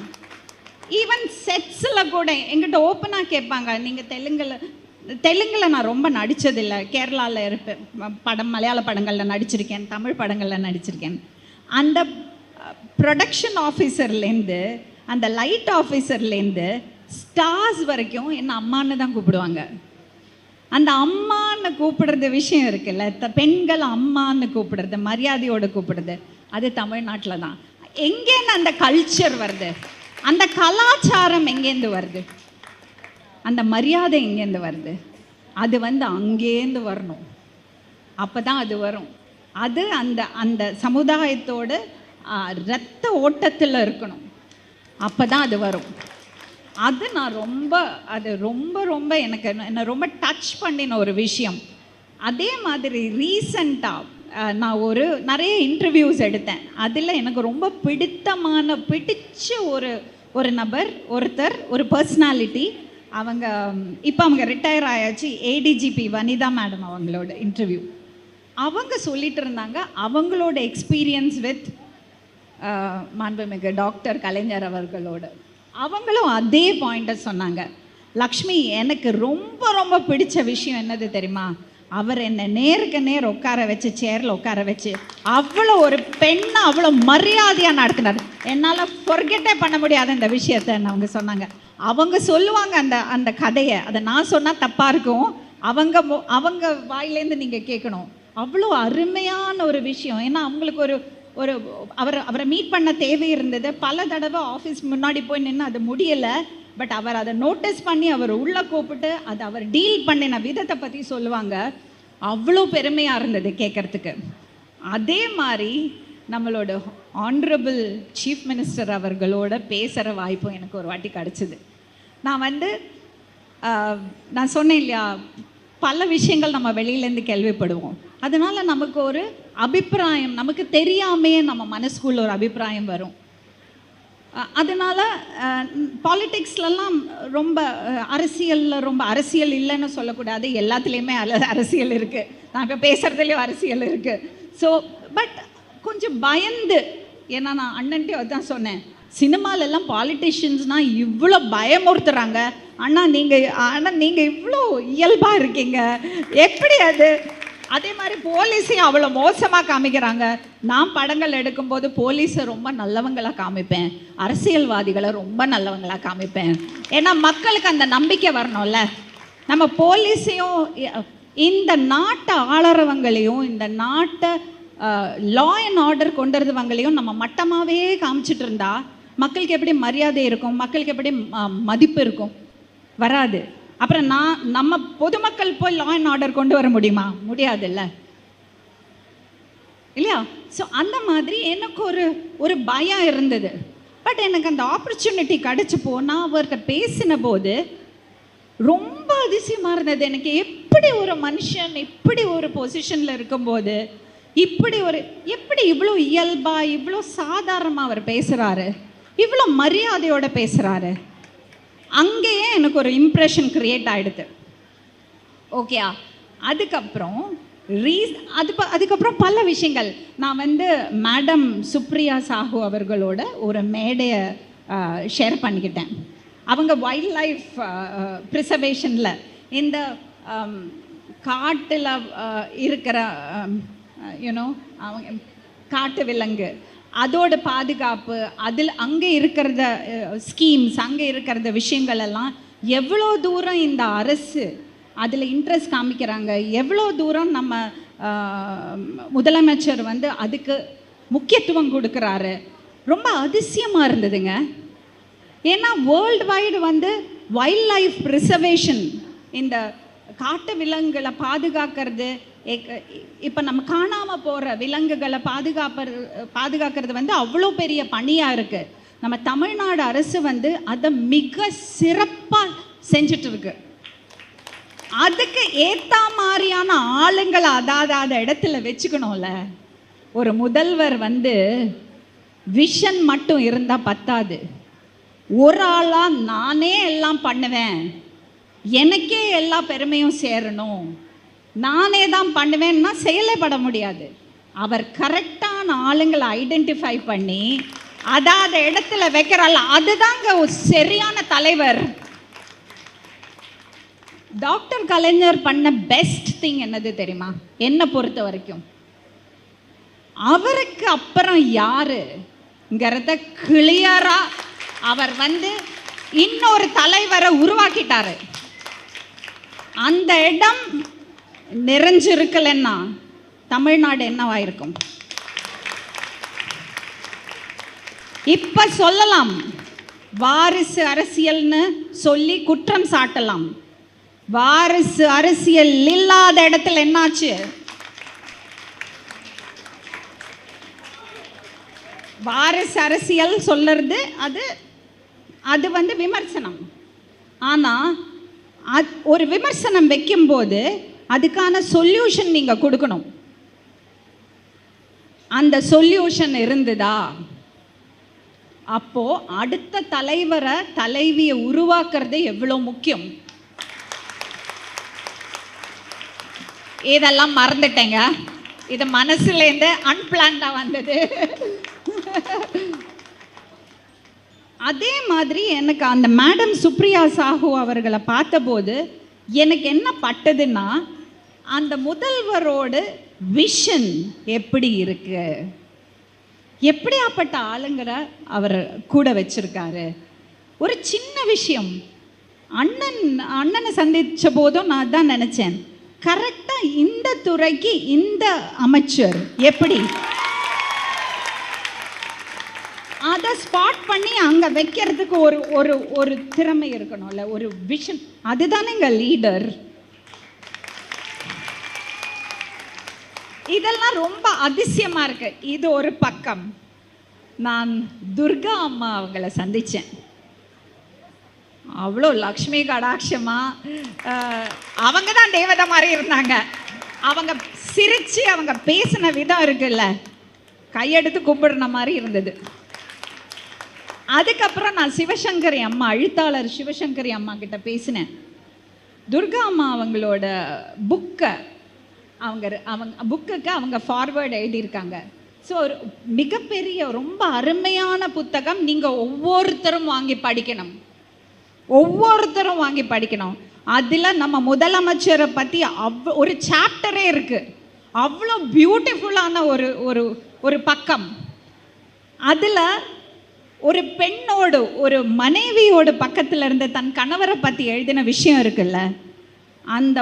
ஈவன் செட்ஸில் கூட எங்கிட்ட ஓப்பனாக கேட்பாங்க, நீங்கள் தெலுங்கில் நான் ரொம்ப நடித்ததில்லை, கேரளாவில் இருப்பேன், மலையாள படங்களில் நடிச்சிருக்கேன், தமிழ் படங்களில் நடிச்சிருக்கேன். அந்த ப்ரொடக்ஷன் ஆஃபீஸர்லேருந்து அந்த லைட் ஆஃபீஸர்லேருந்து ஸ்டார்ஸ் வரைக்கும் என்ன அம்மான்னு தான் கூப்பிடுவாங்க. அந்த அம்மான்னு கூப்பிடுறது விஷயம் இருக்குல்ல, பெண்கள் அம்மான்னு கூப்பிடுறது, மரியாதையோடு கூப்பிடுறது, அது தமிழ்நாட்டில் தான். எங்கேருந்து அந்த கல்ச்சர் வருது, அந்த கலாச்சாரம் எங்கேருந்து வருது, அந்த மரியாதை எங்கேருந்து வருது, அது வந்து அங்கேருந்து வரணும். அப்போ தான் அது வரும். அது அந்த அந்த சமுதாயத்தோட இரத்த ஓட்டத்தில் இருக்கணும். அப்போ தான் அது வரும். அது நான் ரொம்ப ரொம்ப என்னை ரொம்ப டச் பண்ணின ஒரு விஷயம். அதே மாதிரி ரீசண்டாக நான் நிறைய இன்டர்வியூஸ் எடுத்தேன். அதில் எனக்கு ரொம்ப பிடிச்ச ஒரு நபர், ஒரு பர்சனாலிட்டி. இப்போ அவங்க ரிட்டையர் ஆயாச்சு, ஏடிஜிபி வனிதா மேடம் அவங்களோட இன்டர்வியூ. அவங்க சொல்லிட்டு இருந்தாங்க அவங்களோட எக்ஸ்பீரியன்ஸ் வித் மாண்புமிகு டாக்டர் கலைஞர் அவர்களோட. அவங்களும் அதே பாயிண்ட்டை சொன்னாங்க. லக்ஷ்மி, எனக்கு ரொம்ப ரொம்ப பிடிச்ச விஷயம் என்னது தெரியுமா? அவர் என்னை நேருக்கு நேர் உட்கார வச்சு, சேரில் உட்கார வச்சு, அவ்வளோ ஒரு பெண்ணை அவ்வளோ மரியாதையாக நடத்தினார். என்னால் ஃபொர்கெட்டே பண்ண முடியாத இந்த விஷயத்தை அவங்க சொன்னாங்க. அவங்க சொல்லுவாங்க அந்த கதையை, அதை நான் சொன்னால் தப்பாக இருக்கும், அவங்க வாயிலேருந்து நீங்கள் கேட்கணும். அவ்வளோ அருமையான ஒரு விஷயம். ஏன்னா அவங்களுக்கு அவரை மீட் பண்ண தேவை இருந்தது. பல தடவை ஆஃபீஸ் முன்னாடி போய் நின்று அது முடியலை. பட் அவர் அதை நோட்டீஸ் பண்ணி அவர் உள்ளே கூப்பிட்டு அதை அவர் டீல் பண்ணின விதத்தை பற்றி சொல்லுவாங்க. அவ்வளோ பெருமையாக இருந்தது கேட்குறதுக்கு. அதே மாதிரி நம்மளோட ஆனரபிள் சீஃப் மினிஸ்டர் அவர்களோட பேசுகிற வாய்ப்பும் எனக்கு ஒரு வாட்டி கிடச்சிது. நான் சொன்னேன் இல்லையா, பல விஷயங்கள் நம்ம வெளியிலேருந்து கேள்விப்படுவோம். அதனால் நமக்கு ஒரு அபிப்பிராயம், நமக்கு தெரியாமையே நம்ம மனசுக்குள்ள ஒரு அபிப்பிராயம் வரும். அதனால் பாலிட்டிக்ஸ்லாம் ரொம்ப அரசியலில் ரொம்ப அரசியல் இல்லைன்னு சொல்லக்கூடாது, எல்லாத்துலேயுமே அரசியல் இருக்குது. நான் இப்போ பேசுகிறதுலேயும் அரசியல் இருக்குது. ஸோ பட் கொஞ்சம் பயந்து, ஏன்னா நான் அண்ணன்ட்டே அதுதான் சொன்னேன், சினிமாலெல்லாம் பாலிட்டிஷியன்ஸ்னால் இவ்வளோ பயமுறுத்துறாங்க, ஆனால் நீங்கள் இவ்வளோ இயல்பாக இருக்கீங்க, எப்படி அது? அதே மாதிரி போலீஸையும் அவ்வளோ மோசமாக காமிக்கிறாங்க. நான் படங்கள் எடுக்கும்போது போலீஸை ரொம்ப நல்லவங்களாக காமிப்பேன், அரசியல்வாதிகளை ரொம்ப நல்லவங்களாக காமிப்பேன். ஏன்னா மக்களுக்கு அந்த நம்பிக்கை வரணும்ல. நம்ம போலீஸையும் இந்த நாட்டை ஆளறவங்களையும் இந்த நாட்டை லா அண்ட் ஆர்டர் கொண்டுறவங்களையும் நம்ம மட்டமாகவே காமிச்சிட்டு இருந்தா மக்களுக்கு எப்படி மரியாதை இருக்கும், மக்களுக்கு எப்படி மதிப்பு இருக்கும்? வராது. அப்புறம் நம்ம பொதுமக்கள் போய் லா அண்ட் ஆர்டர் கொண்டு வர முடியுமா? முடியாதுல்ல, இல்லையா? ஸோ அந்த மாதிரி எனக்கு ஒரு பயம் இருந்தது. பட் எனக்கு அந்த ஆப்பர்ச்சுனிட்டி கிடச்சிப்போ நான் அவர்கிட்ட பேசின போது ரொம்ப அதிசயமாக இருந்தது. எனக்கு எப்படி ஒரு மனுஷன் இப்படி ஒரு பொசிஷனில் இருக்கும்போது எப்படி இவ்வளோ இயல்பாக இவ்வளோ சாதாரணமாக அவர் பேசுகிறாரு, இவ்வளோ மரியாதையோடு பேசுகிறாரு. அங்கேயே எனக்கு ஒரு இம்ப்ரெஷன் க்ரியேட் ஆகிடுது. ஓகேயா? அதுக்கப்புறம் பல விஷயங்கள் நான் மேடம் சுப்ரியா சாஹூ அவர்களோட ஒரு மேடையை ஷேர் பண்ணிக்கிட்டேன். அவங்க வைல்ட் லைஃப் ப்ரிசர்வேஷனில் இந்த காட்டில் இருக்கிற அவங்க காட்டு விலங்கு அதோட பாதுகாப்பு, அங்கே இருக்கிறத ஸ்கீம்ஸ், அங்கே இருக்கிறத விஷயங்கள் எல்லாம் எவ்வளோ தூரம் இந்த அரசு அதில் இன்ட்ரெஸ்ட் காமிக்கிறாங்க, எவ்வளோ தூரம் நம்ம முதலமைச்சர் அதுக்கு முக்கியத்துவம் கொடுக்குறாரு. ரொம்ப அதிசயமாக இருந்ததுங்க. ஏன்னா world wide wild life preservation, இந்த காட்டு விலங்குகளை பாதுகாக்கிறது, இப்போ நம்ம காணாமல் போகிற விலங்குகளை பாதுகாக்கிறது வந்து அவ்வளோ பெரிய பணியாக இருக்குது. நம்ம தமிழ்நாடு அரசு வந்து அதை மிக சிறப்பாக செஞ்சுட்டு இருக்கு. அதுக்கு ஏற்ற மாதிரியான ஆளுங்களை அதாவது இடத்துல வச்சுக்கணும்ல. ஒரு முதல்வர் வந்து விஷன் மட்டும் இருந்தால் பத்தாது. ஒரு ஆளாக நானே எல்லாம் பண்ணுவேன், எனக்கே எல்லா பெருமையும் சேரணும், நானே தான் பண்ணுவேன்னா செயல்பட முடியாது. அவர் கரெக்டான ஆளுங்களை ஐடென்டிஃபை பண்ணி அதாவது இடத்துல வைக்கிறாள், அதுதாங்க சரியான தலைவர். டாக்டர் கலைஞர் பண்ண பெஸ்ட் திங் என்னது தெரியுமா? என்னை பொறுத்த வரைக்கும் அவருக்கு அப்புறம் யாருங்கிறத கிளியரா அவர் வந்து இன்னொரு தலைவரை உருவாக்கிட்டாரு. அந்த இடம் நிறைஞ்சிருக்கலன்னா தமிழ்நாடு என்னவாயிருக்கும்? இப்ப சொல்லலாம், வாரிசு அரசியல்னு சொல்லி குற்றம் சாட்டலாம். வாரிசு அரசியல் இல்லாத இடத்துல என்னாச்சு? வாரிசு அரசியல் சொல்றது அது வந்து விமர்சனம். ஆனால் ஒரு விமர்சனம் வைக்கும்போது அதுக்கான சொல்யூஷன் நீங்கள் கொடுக்கணும். அந்த சொல்யூஷன் இருந்ததா? அப்போ அடுத்த தலைவியை உருவாக்குறது எவ்வளோ முக்கியம். இதெல்லாம் மறந்துட்டேங்க, இது மனசுலேருந்து அன்பிளான்டா வந்தது. அதே மாதிரி எனக்கு அந்த மேடம் சுப்ரியா சாஹூ அவர்களை பார்த்தபோது எனக்கு என்ன பட்டதுன்னா, அந்த முதல்வரோட விஷன் எப்படி இருக்கு, எப்படியாப்பட்ட ஆளுங்களை அவர் கூட வச்சிருக்காரு. ஒரு சின்ன விஷயம், அண்ணனை சந்திச்ச போதும் நான் தான் நினைச்சேன், கரெக்டா இந்த துறைக்கு இந்த அமைச்சர் எப்படி அதை ஸ்பாட் பண்ணி அங்கே வைக்கிறதுக்கு ஒரு திறமை இருக்கணும்ல, ஒரு விஷன். அதுதானேங்க லீடர். இதெல்லாம் ரொம்ப அதிசயமாக இருக்கு. இது ஒரு பக்கம். நான் துர்கா அம்மா அவங்கள சந்தித்தேன். அவ்வளோ லக்ஷ்மி கடாட்சமா, அவங்க தான் தேவதை மாதிரி இருந்தாங்க. அவங்க சிரித்து அவங்க பேசின விதம் இருக்குல்ல, கையெடுத்து கும்பிடுன மாதிரி இருந்தது. அதுக்கப்புறம் நான் சிவசங்கரி அம்மா, எழுத்தாளர் சிவசங்கரி அம்மா கிட்ட பேசினேன். துர்கா அம்மா அவங்களோட புக்குக்கு அவங்க ஃபார்வேர்டு எழுதியிருக்காங்க. ஸோ ஒரு மிகப்பெரிய ரொம்ப அருமையான புத்தகம். நீங்கள் ஒவ்வொருத்தரும் வாங்கி படிக்கணும். அதில் நம்ம முதலமைச்சரை பற்றி ஒரு சாப்டரே இருக்குது. அவ்வளோ பியூட்டிஃபுல்லான ஒரு பக்கம். அதில் ஒரு பெண்ணோடு, ஒரு மனைவியோட பக்கத்தில் இருந்த தன் கணவரை பற்றி எழுதின விஷயம் இருக்குல்ல, அந்த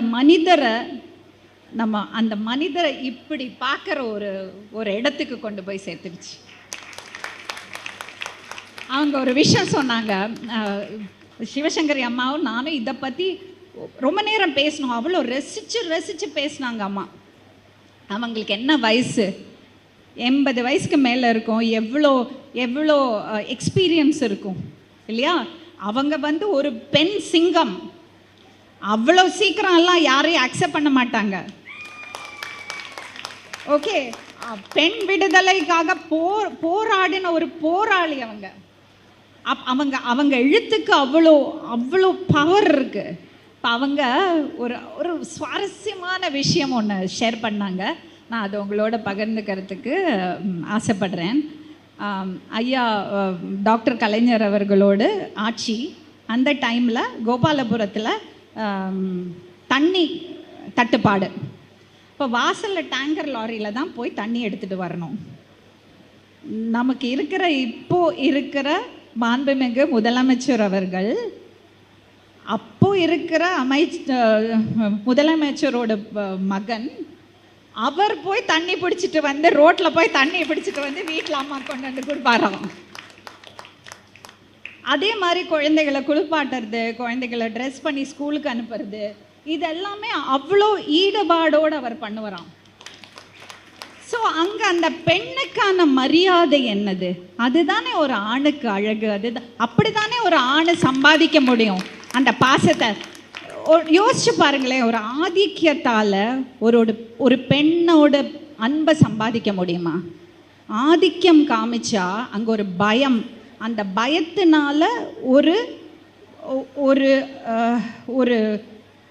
மனிதரை இப்படி பார்க்குற ஒரு இடத்துக்கு கொண்டு போய் சேர்த்துடுச்சு. அவங்க ஒரு விஷயம் சொன்னாங்க, சிவசங்கரி அம்மாவும் நானும் இதை பற்றி ரொம்ப நேரம் பேசணும். அவ்வளோ ரசித்து பேசினாங்க அம்மா. அவங்களுக்கு என்ன வயசு? 80 வயசுக்கு மேலே இருக்கும். எவ்வளோ எக்ஸ்பீரியன்ஸ் இருக்கும் இல்லையா? அவங்க வந்து ஒரு பெண் சிங்கம். அவ்வளோ சீக்கிரம் எல்லாம் யாரையும் அக்செப்ட் பண்ண மாட்டாங்க. ஓகே, பெண் விடுதலைக்காக போராடின ஒரு போராளி அவங்க எழுத்துக்கு அவ்வளோ பவர் இருக்கு. இப்போ அவங்க ஒரு சுவாரஸ்யமான விஷயம் ஒன்று ஷேர் பண்ணாங்க. நான் அதை உங்களோட பகிர்ந்துக்கிறதுக்கு ஆசைப்படுறேன். ஐயா டாக்டர் கலைஞர் அவர்களோட ஆட்சி அந்த டைமில் கோபாலபுரத்தில் தண்ணி தட்டுப்பாடு. இப்போ வாசலில் டேங்கர் லாரியில் தான் போய் தண்ணி எடுத்துகிட்டு வரணும். நமக்கு இருக்கிற மாண்புமிகு முதலமைச்சர் அவர்கள், அப்போ இருக்கிற முதலமைச்சரோட மகன், அவர் போய் தண்ணி பிடிச்சிட்டு வந்து ரோட்டில் போய் தண்ணி பிடிச்சிட்டு வந்து வீட்டில் அம்மா கொண்டு வந்து கொடுப்பாராம். அதே மாதிரி குழந்தைகளை குளிப்பாட்டுறது, குழந்தைகளை ட்ரெஸ் பண்ணி ஸ்கூலுக்கு அனுப்புறது, இதெல்லாமே அவ்வளோ ஈடுபாடோடு அவர் பண்ணுவாராம். ஸோ அங்கே அந்த பெண்ணுக்கான மரியாதை என்னது? அதுதானே ஒரு ஆணுக்கு அழகு. அதுதான், அப்படித்தானே ஒரு ஆணை சம்பாதிக்க முடியும் அந்த பாசத்தை. யோசிச்சு பாருங்களேன், ஒரு ஆதிக்கத்தால் ஒரு பெண்ணோட அன்பை சம்பாதிக்க முடியுமா? ஆதிக்கம் காமிச்சா அங்கே ஒரு பயம், அந்த பயத்தினால ஒரு ஒரு ஒரு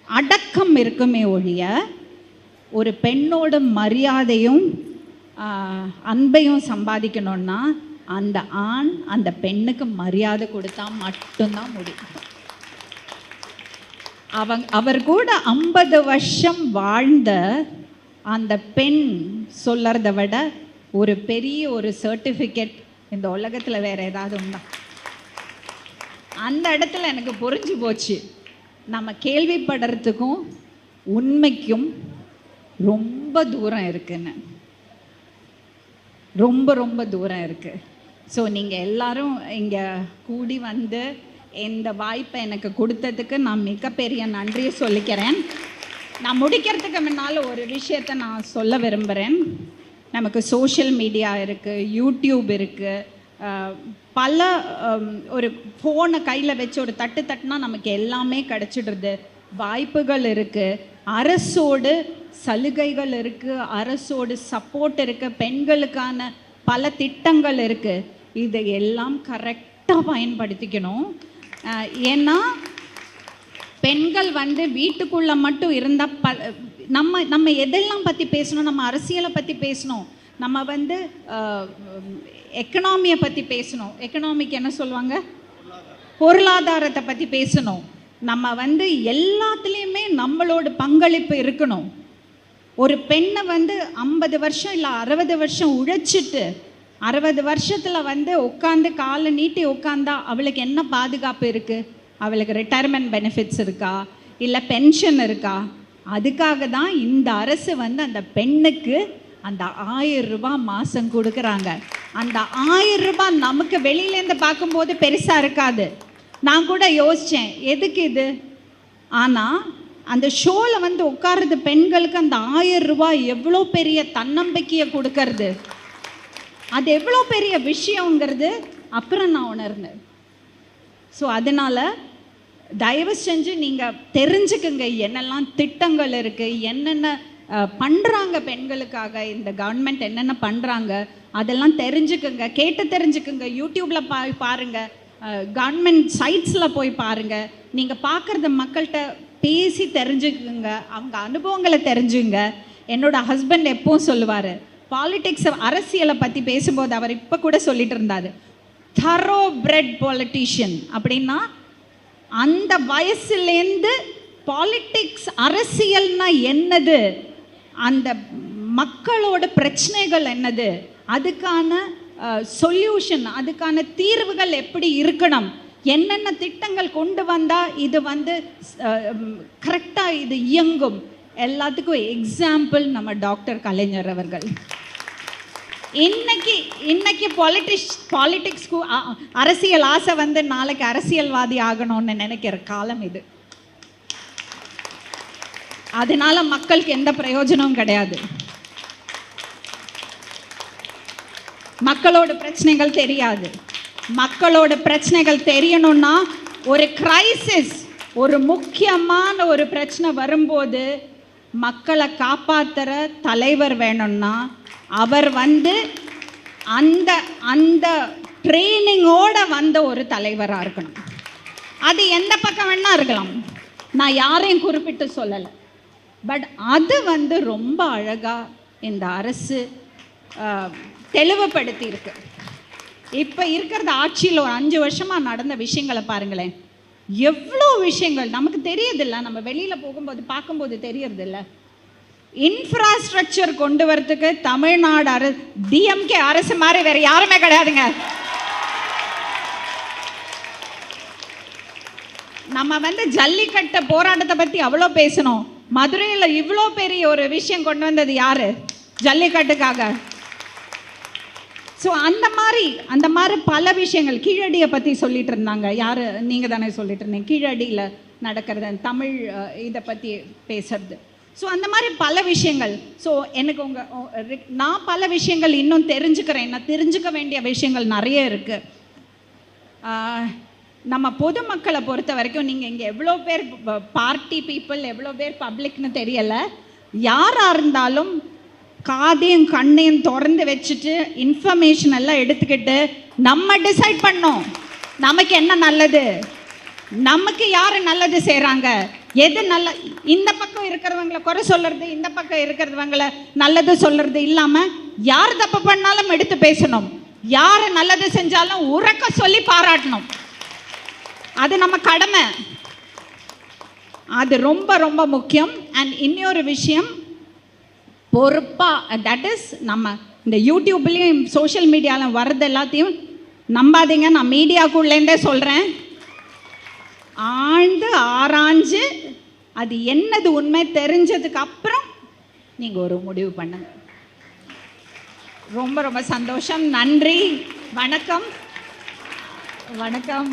அடக்கம் இருக்குமே ஒழிய ஒரு பெண்ணோட மரியாதையும் அன்பையும் சம்பாதிக்கணும்னா அந்த ஆண் அந்த பெண்ணுக்கு மரியாதை கொடுத்தா மட்டும்தான் முடியும். அவர் கூட 50 வருஷம் வாழ்ந்த அந்த பெண் சொல்கிறத விட ஒரு பெரிய ஒரு சர்டிஃபிகேட் இந்த உலகத்தில் வேறு ஏதாவது உண்டா? அந்த இடத்துல எனக்கு புரிஞ்சு போச்சு, நம்ம கேள்விப்படுறதுக்கும் உண்மைக்கும் ரொம்ப தூரம் இருக்குன்னு. ரொம்ப ரொம்ப தூரம் இருக்குது. ஸோ நீங்கள் எல்லாரும் இங்கே கூடி வந்து இந்த வாய்ப்பை எனக்கு கொடுத்ததுக்கு நான் மிகப்பெரிய நன்றியை சொல்லிக்கிறேன். நான் முடிக்கிறதுக்கு முன்னால் ஒரு விஷயத்தை நான் சொல்ல விரும்புகிறேன். நமக்கு சோஷியல் மீடியா இருக்குது, யூடியூப் இருக்குது, பல ஒரு ஃபோனை கையில் வச்சு ஒரு தட்டுனா நமக்கு எல்லாமே கிடச்சிடுறது, வாய்ப்புகள் இருக்குது, அரசோடு சலுகைகள் இருக்குது, அரசோடு சப்போர்ட் இருக்குது, பெண்களுக்கான பல திட்டங்கள் இருக்குது. இதை எல்லாம் கரெக்டாக பயன்படுத்திக்கணும். ஏன்னா பெண்கள் வந்து வீட்டுக்குள்ளே மட்டும் இருந்தால் நம்ம எதெல்லாம் பற்றி பேசணும், நம்ம அரசியலை பற்றி பேசணும், நம்ம வந்து எக்கனாமியை பற்றி பேசணும், எக்கனாமிக் என்ன சொல்லுவாங்க, பொருளாதாரத்தை பற்றி பேசணும். நம்ம வந்து எல்லாத்துலேயுமே நம்மளோட பங்களிப்பு இருக்கணும். ஒரு பெண்ணை வந்து 50 வருஷம் இல்லை 60 வருஷம் உழைச்சிட்டு 60 வருஷத்தில் வந்து உட்காந்து காலை நீட்டி உட்காந்தா அவளுக்கு என்ன பாதுகாப்பு இருக்குது? அவளுக்கு ரிட்டையர்மெண்ட் பெனிஃபிட்ஸ் இருக்கா, இல்லை பென்ஷன் இருக்கா? அதுக்காக தான் இந்த அரசு வந்து அந்த பெண்ணுக்கு அந்த 1000 ரூபாய் மாதம் கொடுக்குறாங்க. அந்த 1000 ரூபாய் நமக்கு வெளியிலேருந்து பார்க்கும்போது பெருசாக இருக்காது. நான் கூட யோசித்தேன் எதுக்கு இது, ஆனால் அந்த ஷோவில் வந்து உட்கார்றது பெண்களுக்கு அந்த 1000 ரூபாய் எவ்வளோ பெரிய தன்னம்பிக்கையை கொடுக்கறது, அது எவ்வளோ பெரிய விஷயங்கிறது அப்புறம் நான் உணர்ந்தேன். ஸோ அதனால் தயவு செஞ்சு நீங்கள் தெரிஞ்சுக்குங்க என்னெல்லாம் திட்டங்கள் இருக்குது, என்னென்ன பண்ணுறாங்க பெண்களுக்காக இந்த கவர்மெண்ட், என்னென்ன பண்ணுறாங்க அதெல்லாம் தெரிஞ்சுக்குங்க, கேட்டு தெரிஞ்சுக்குங்க. யூடியூப்பில் பாருங்கள், கவர்மெண்ட் சைட்ஸில் போய் பாருங்கள். நீங்கள் பார்க்குறத மக்கள்கிட்ட பேசி தெரிஞ்சுக்குங்க, அவங்க அனுபவங்களை தெரிஞ்சுங்க. என்னோடய ஹஸ்பண்ட் எப்பவும் சொல்லுவார், பாலிடிக்ஸ் அரசியலை பற்றி பேசும்போது அவர் இப்போ கூட சொல்லிட்டு இருந்தார், தரோ பிரெட் பாலிட்டிஷியன் அப்படின்னா அந்த வயசுலேருந்து பாலிட்டிக்ஸ் அரசியல்னா என்னது, அந்த மக்களோட பிரச்சனைகள் என்னது, அதுக்கான சொல்யூஷன், அதுக்கான தீர்வுகள் எப்படி இருக்கணும், என்னென்ன திட்டங்கள் கொண்டு வந்தால் இது வந்து கரெக்டாக இது இயங்கும், எல்லாத்துக்கும் எக்ஸாம்பிள் நம்ம டாக்டர் கலைஞர் அவர்கள். இன்னைக்கு பாலிட்டிக்ஸ்க்கு அரசியல் ஆசை வந்து நாளைக்கு அரசியல்வாதி ஆகணும்னு நினைக்கிற காலம் இது. அதனால மக்களுக்கு எந்த பிரயோஜனமும் கிடையாது. மக்களோட பிரச்சனைகள் தெரியாது. மக்களோட பிரச்சனைகள் தெரியணும்னா ஒரு கிரைசிஸ், ஒரு முக்கியமான ஒரு பிரச்சனை வரும்போது மக்களை காப்பாற்றுற தலைவர் வேணும்னா அவர் வந்து அந்த அந்த ட்ரைனிங்கோட வந்த ஒரு தலைவராக இருக்கணும். அது எந்த பக்கம் வேணா இருக்கலாம், நான் யாரையும் குறிப்பிட்டு சொல்லலை. பட் அது வந்து ரொம்ப அழகாக இந்த அரசு தெளிவுபடுத்தி இருக்கு. இப்போ இருக்கிறது ஆட்சியில் ஒரு 5 வருஷமாக நடந்த விஷயங்களை பாருங்களேன், எவ்வளோ விஷயங்கள் நமக்கு தெரியறதில்ல, நம்ம வெளியில் போகும்போது பார்க்கும்போது தெரியறதில்ல. இன்ஃப்ராஸ்ட்ரக்சர் கொண்டு வரதுக்கு தமிழ்நாடு அரசு, டிஎம்கே அரசு மாதிரி வேற யாருமே கிடையாதுங்க. நம்ம வந்து ஜல்லிக்கட்டு போராட்டத்தை பற்றி அவ்வளோ பேசணும். மதுரையில் இவ்வளோ பெரிய ஒரு விஷயம் கொண்டு வந்தது யாரு? ஜல்லிக்கட்டுக்காக. ஸோ அந்த மாதிரி பல விஷயங்கள், கீழடியை பற்றி சொல்லிட்டு இருந்தாங்க. யார் நீங்கள் தானே சொல்லிட்டு இருந்தீங்க, கீழடியில் நடக்கிறது, தமிழ் இதை பற்றி பேசுறது. ஸோ அந்த மாதிரி பல விஷயங்கள். ஸோ எனக்கு நான் பல விஷயங்கள் இன்னும் தெரிஞ்சுக்கிறேன். நான் தெரிஞ்சுக்க வேண்டிய விஷயங்கள் நிறைய இருக்குது. நம்ம பொதுமக்களை பொறுத்த வரைக்கும், நீங்கள் இங்கே எவ்வளோ பேர் பார்ட்டி பீப்புள், எவ்வளோ பேர் பப்ளிக்னு தெரியலை. யாராக இருந்தாலும் காதையும் கண்ணையும் திறந்து வச்சுட்டு இன்ஃபர்மேஷன் எல்லாம் எடுத்துக்கிட்டு நம்ம டிசைட் பண்ணோம் நமக்கு என்ன நல்லது, நமக்கு யார் நல்லது செய்கிறாங்க, எது நல்ல. இந்த பக்கம் இருக்கிறவங்களை குறை சொல்கிறது, இந்த பக்கம் இருக்கிறவங்களை நல்லது சொல்கிறது இல்லாமல் யார் தப்பு பண்ணாலும் எடுத்து பேசணும், யார் நல்லது செஞ்சாலும் உறக்க சொல்லி பாராட்டணும். அது நம்ம கடமை, அது ரொம்ப ரொம்ப முக்கியம். அண்ட் இன்னொரு விஷயம், பொறுப்பாக, தட் இஸ் நம்ம இந்த யூடியூப்லேயும் சோஷியல் மீடியாவில் வர்றது எல்லாத்தையும் நம்பாதீங்க. நான் மீடியாக்குள்ளேருந்தே சொல்கிறேன், ஆழ்ந்து ஆராய்ஞ்சு அது என்னது உண்மை தெரிஞ்சதுக்கு அப்புறம் நீங்கள் ஒரு முடிவு பண்ணுங்க. ரொம்ப ரொம்ப சந்தோஷம். நன்றி. வணக்கம். வணக்கம்.